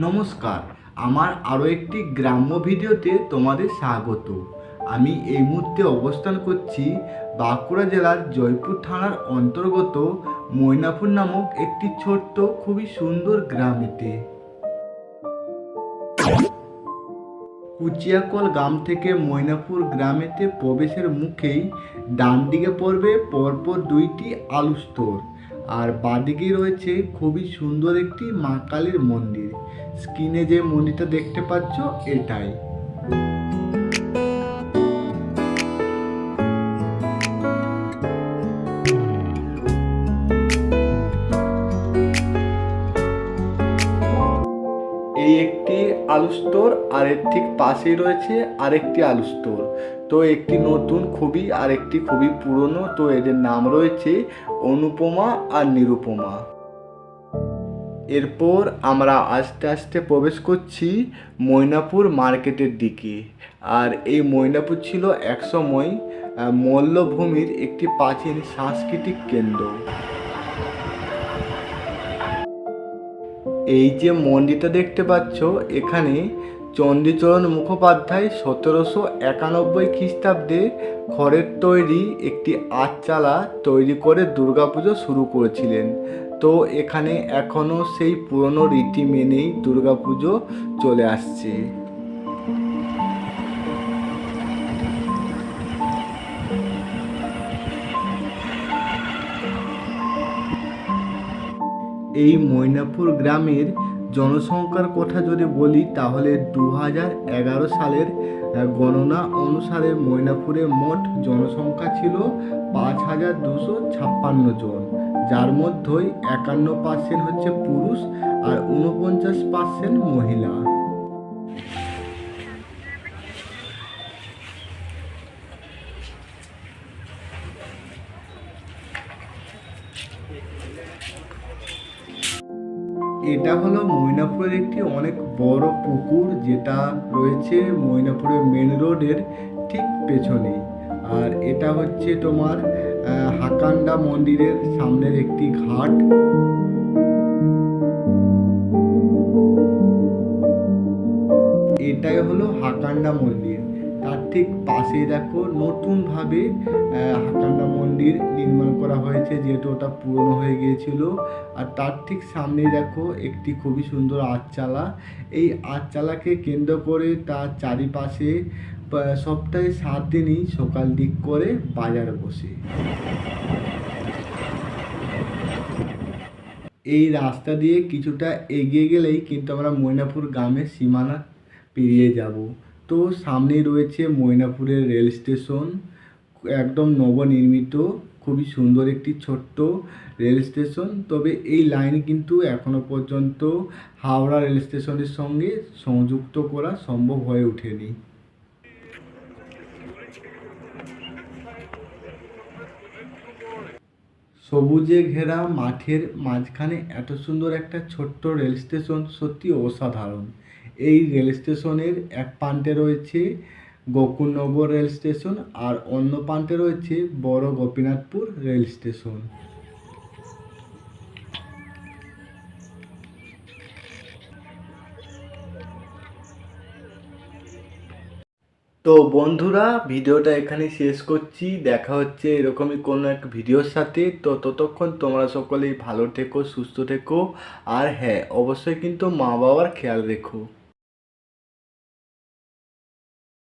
নমস্কার, আমার আরও একটি গ্রাম্য ভিডিওতে তোমাদের স্বাগত। আমি এই মুহূর্তে অবস্থান করছি বাঁকুড়া জেলার জয়পুর থানার অন্তর্গত মৈনাপুর নামক একটি ছোট্ট খুবই সুন্দর গ্রামেতে। কুচিয়াকল গ্রাম থেকে মৈনাপুর গ্রামেতে প্রবেশের মুখেই ডান দিকে পড়বে পরপর দুইটি আলু স্টোর, আর বাঁদিকে রয়েছে খুবই সুন্দর একটি মা কালীর মন্দির। স্ক্রিনে যে মন্দিরটা দেখতে পাচ্ছ এটাই। এই একটি আলু স্টোর, আর এর ঠিক পাশেই রয়েছে আরেকটি আলু স্টোর। তো একটি নতুন খুবই আর একটি খুবই পুরনো, তো এদের নাম রয়েছে অনুপমা আর নিরুপমা। এরপর আমরা আস্তে আস্তে প্রবেশ করছি মৈনাপুর মার্কেটের দিকে। আর এই মৈনাপুর ছিল একসময় মল্লভূমির একটি প্রাচীন সাংস্কৃতিক কেন্দ্র। এই যে মন্দিরটা দেখতে পাচ্ছ, এখানে চণ্ডীচরণ মুখোপাধ্যায় 1791 খ্রিস্টাব্দে খড়ের তৈরি একটি আটচালা তৈরি করে দুর্গাপুজো শুরু করেছিলেন। তো এখানে এখনও সেই পুরনো রীতি মেনেই দুর্গাপুজো চলে আসছে। এই মৈনাপুর গ্রামের জনসংখ্যার কথা যদি বলি, তাহলে 2011 সালের গণনা অনুসারে মৈনাপুরে মোট জনসংখ্যা ছিল 5256 জন, যার মধ্যেই 51% হচ্ছে পুরুষ আর 49% মহিলা। এটা হলো মৈনাপুরের একটি অনেক বড় পুকুর, যেটা রয়েছে মৈনাপুরের মেন রোডের ঠিক পেছনেই। আর এটা হচ্ছে তোমার হাকান্ডা মন্দিরের সামনের একটি ঘাট। এটাই হলো হাকান্ডা মন্দির। তার ঠিক পাশেই দেখো নতুনভাবে হাকান্ডা মন্দির নির্মাণ করা হয়েছে, যেহেতু ওটা পুরনো হয়ে গিয়েছিল। আর তার ঠিক সামনেই দেখো একটি খুবই সুন্দর আটচালা। এই আটচালাকে কেন্দ্র করে তার চারিপাশে সপ্তাহে 7 দিনই সকাল দিক করে বাজার বসে। এই রাস্তা দিয়ে কিছুটা এগিয়ে গেলেই কিন্তু আমরা মৈনাপুর গ্রামের সীমানা পেরিয়ে যাব। তো সামনেই রয়েছে মৈনাপুরের রেল স্টেশন, একদম নবনির্মিত, খুবই সুন্দর একটি ছোট্ট রেল স্টেশন। তবে এই লাইন কিন্তু এখনো পর্যন্ত হাওড়া রেল স্টেশনের সঙ্গে সংযুক্ত করা সম্ভব হয়ে ওঠেনি। সবুজে ঘেরা মাঠের মাঝখানে এত সুন্দর একটা ছোট্ট রেল স্টেশন সত্যি অসাধারণ। এই রেল স্টেশনের এক প্রান্তে রয়েছে গোকুলনগর রেল স্টেশন, আর অন্য প্রান্তে রয়েছে বড় গোপীনাথপুর রেল স্টেশন। তো বন্ধুরা, ভিডিওটা এখানে শেষ করছি। দেখা হচ্ছে এরকমই কোনো এক ভিডিওর সাথে। তো ততক্ষণ তোমরা সকলেই ভালো থেকো, সুস্থ থেকো, আর হ্যাঁ, অবশ্যই কিন্তু মা বাবার খেয়াল রেখো।